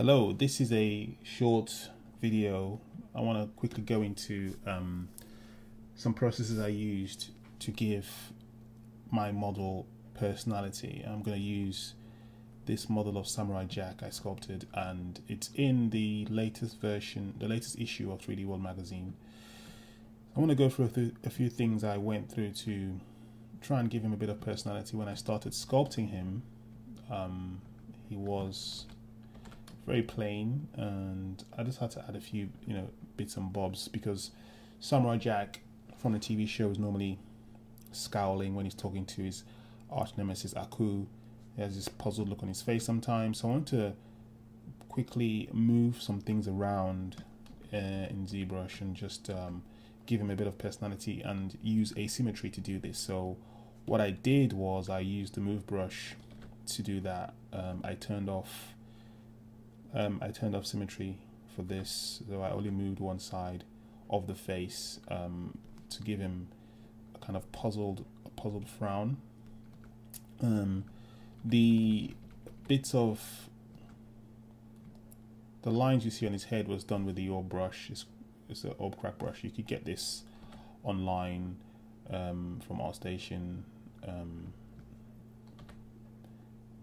Hello, this is a short video. I want to quickly go into some processes I used to give my model personality. I'm going to use this model of Samurai Jack I sculpted, and it's in the latest version, the latest issue of 3D World magazine. I want to go through a few things I went through to try and give him a bit of personality. When I started sculpting him, he was very plain, and I just had to add a few bits and bobs, because Samurai Jack from the TV show is normally scowling when he's talking to his arch nemesis Aku. He has this puzzled look on his face sometimes, so I want to quickly move some things around in Zbrush and just give him a bit of personality and use asymmetry to do this. So what I did was I used the move brush to do that. I turned off symmetry for this, so I only moved one side of the face to give him a kind of puzzled frown. The bits of the lines you see on his head was done with the orb brush. It's an orb crack brush. You could get this online from ArtStation.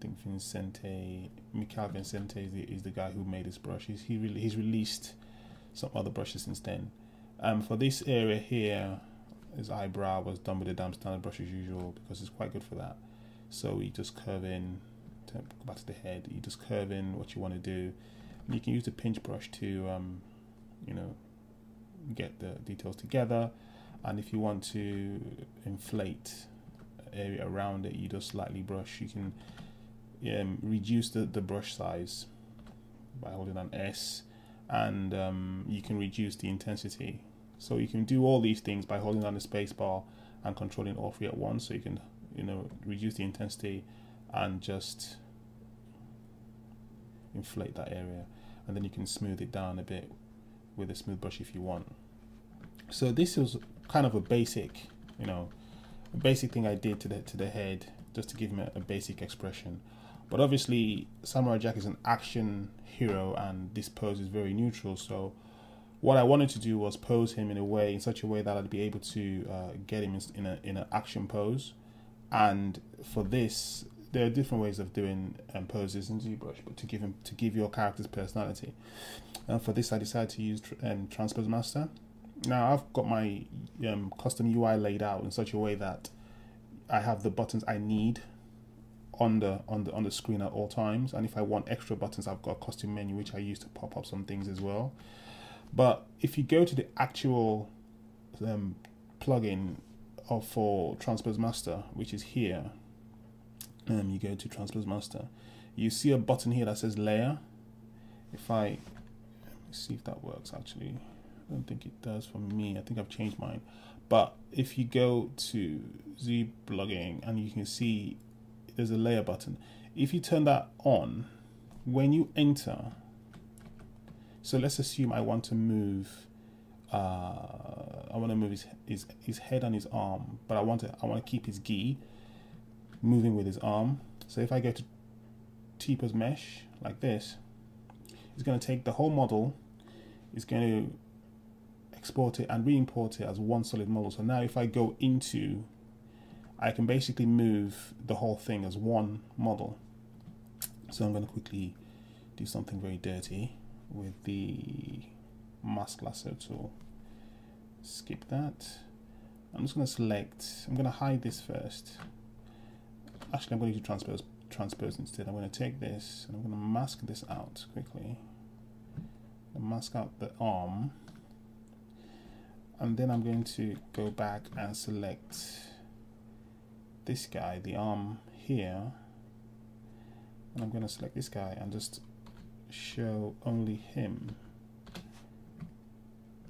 I think Michael Vincente is the guy who made this brush. He's released some other brushes since then. For this area here, his eyebrow was done with the damp standard brush as usual, because it's quite good for that. So you just curve in, go back to the head, you just curve in what you want to do. And you can use the pinch brush to get the details together. And if you want to inflate area around it, you just lightly brush. You can reduce the brush size by holding down S, and you can reduce the intensity. So you can do all these things by holding down the space bar and controlling all three at once. So you can reduce the intensity and just inflate that area, and then you can smooth it down a bit with a smooth brush if you want. So this was kind of a basic thing I did to the head, just to give him a basic expression. But obviously Samurai Jack is an action hero, and this pose is very neutral. So what I wanted to do was pose him in such a way that I'd be able to get him in an action pose. And for this, there are different ways of doing poses in Zbrush, but to give your character's personality. And for this, I decided to use Transpose Master. Now I've got my custom UI laid out in such a way that I have the buttons I need on the screen at all times, and if I want extra buttons, I've got a custom menu which I use to pop up some things as well. But if you go to the actual plugin for Transpose Master, which is here, you go to Transpose Master, you see a button here that says layer. Let me see if that works. Actually, I don't think it does for me. I think I've changed mine. But if you go to Z plugin, and you can see there's a layer button. If you turn that on, when you enter, so let's assume I want to move his head and his arm, but I want to keep his gi moving with his arm. So if I go to T-pose mesh like this, it's going to take the whole model, it's going to export it and re-import it as one solid model. So now if I go into, I can basically move the whole thing as one model. So I'm going to quickly do something very dirty with the mask lasso tool. Skip that. I'm just going to I'm going to hide this first. Actually, I'm going to do transpose instead. I'm going to take this and I'm going to mask this out quickly. Mask out the arm, and then I'm going to go back and select this guy, the arm here, and I'm going to select this guy and just show only him.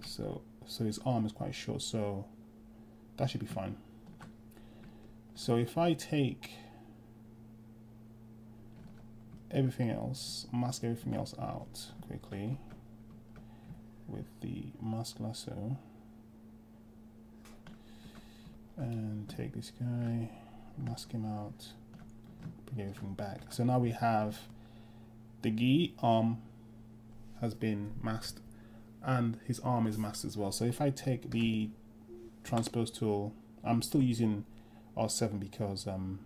So his arm is quite short, so that should be fine. So if I take everything else, mask everything else out quickly with the mask lasso, and take this guy, mask him out, bring everything back. So now we have the gi, arm, has been masked, and his arm is masked as well. So if I take the transpose tool, I'm still using R7 because some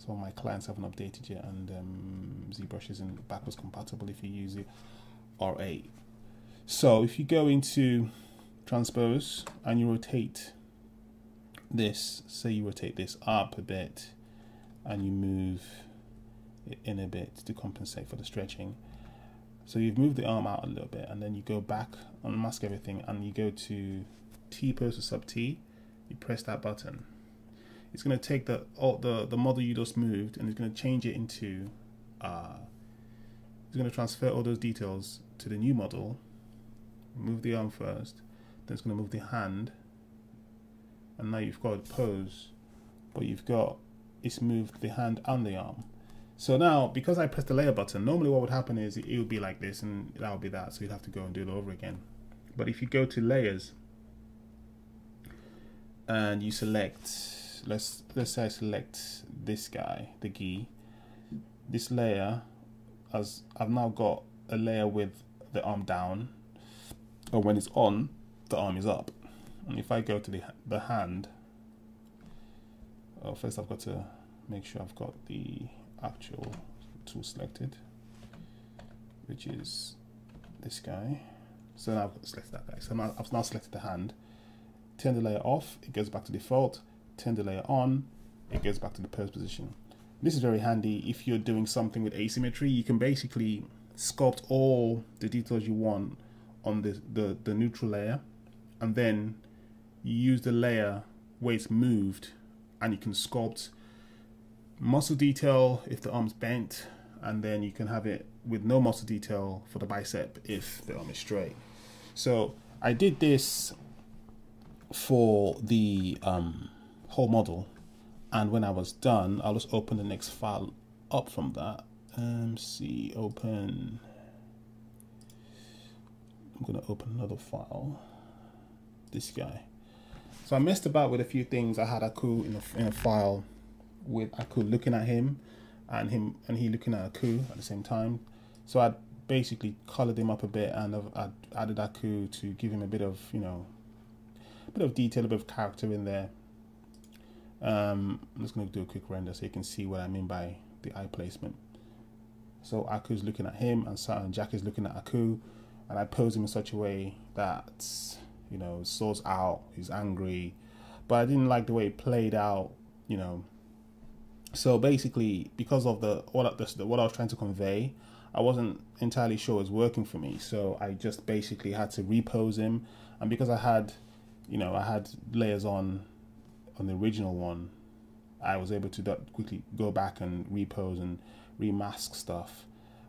of my clients haven't updated yet, and Zbrush isn't backwards compatible if you use it R8. So if you go into transpose and you rotate this, say you rotate this up a bit and you move it in a bit to compensate for the stretching. So you've moved the arm out a little bit, and then you go back, unmask everything, and you go to T pose or sub T, you press that button. It's going to take the model you just moved, and it's going to change it into, it's going to transfer all those details to the new model. Move the arm first, then it's going to move the hand, and now you've got a pose, but it's moved the hand and the arm. So now, because I pressed the layer button, normally what would happen is it would be like this, and that would be that, so you'd have to go and do it over again. But if you go to layers, and you select, let's say I select this guy, the gi, this layer, as I've now got a layer with the arm down, or when it's on, the arm is up. And if I go to the hand, first I've got to make sure I've got the actual tool selected, which is this guy. So now I've selected that guy. So now I've now selected the hand. Turn the layer off, it goes back to default. Turn the layer on, it goes back to the pose position. This is very handy if you're doing something with asymmetry. You can basically sculpt all the details you want on the neutral layer, and then you use the layer where it's moved, and you can sculpt muscle detail if the arm's bent, and then you can have it with no muscle detail for the bicep if the arm is straight. So I did this for the whole model, and when I was done, I'll just open the next file up from that. MC open. I'm gonna open another file, this guy. So I messed about with a few things. I had Aku in a file with Aku looking at him and he looking at Aku at the same time. So I basically colored him up a bit, and I've added Aku to give him a bit of, you know, a bit of detail, a bit of character in there. I'm just going to do a quick render so you can see what I mean by the eye placement. So Aku's looking at him, and Jack is looking at Aku, and I pose him in such a way that, you know, sword's out, he's angry, but I didn't like the way it played out, you know. So basically, because of what I was trying to convey, I wasn't entirely sure it was working for me. So I just basically had to repose him, and because I had layers on the original one, I was able to quickly go back and repose and remask stuff.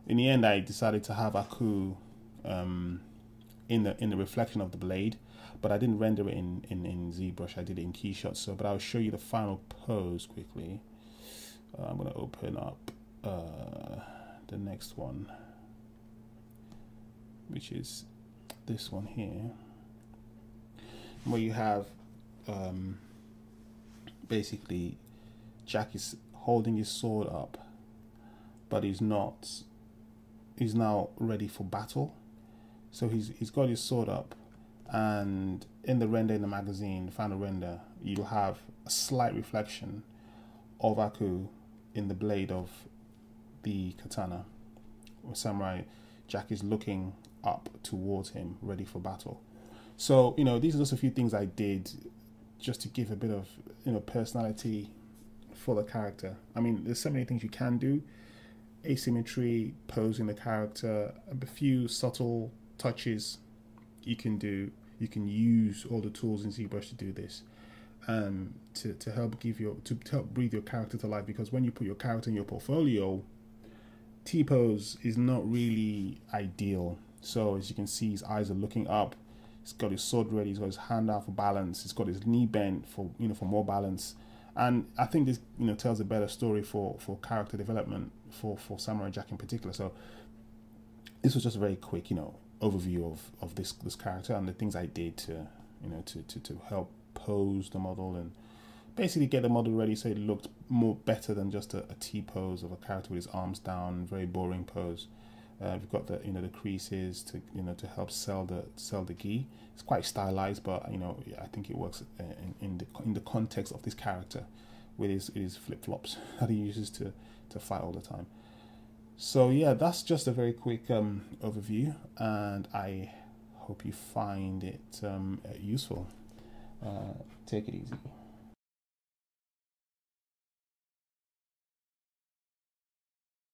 In the end, I decided to have Aku in the reflection of the blade, but I didn't render it in ZBrush. I did it in Keyshot. So, but I'll show you the final pose quickly. I'm going to open up the next one, which is this one here, where you have basically Jack is holding his sword up, but he's not. He's now ready for battle. So he's got his sword up, and in the render in the magazine, the final render, you'll have a slight reflection of Aku in the blade of the katana or samurai. Jack is looking up towards him, ready for battle. So, you know, these are just a few things I did just to give a bit of, you know, personality for the character. I mean, there's so many things you can do. Asymmetry, posing the character, a few subtle touches you can do. You can use all the tools in ZBrush to do this, to help breathe your character to life. Because when you put your character in your portfolio, T-pose is not really ideal. So as you can see, his eyes are looking up. He's got his sword ready. He's got his hand out for balance. He's got his knee bent for, you know, for more balance. And I think this, you know, tells a better story for character development for Samurai Jack in particular. So this was just a very quick, you know, overview of this character and the things I did to, you know, to help pose the model and basically get the model ready so it looked more better than just a T pose of a character with his arms down, very boring pose. We've got the the creases to to help sell the gi. It's quite stylized, but I think it works in the context of this character with his flip flops that he uses to fight all the time. So yeah, that's just a very quick overview, and I hope you find it useful. Take it easy.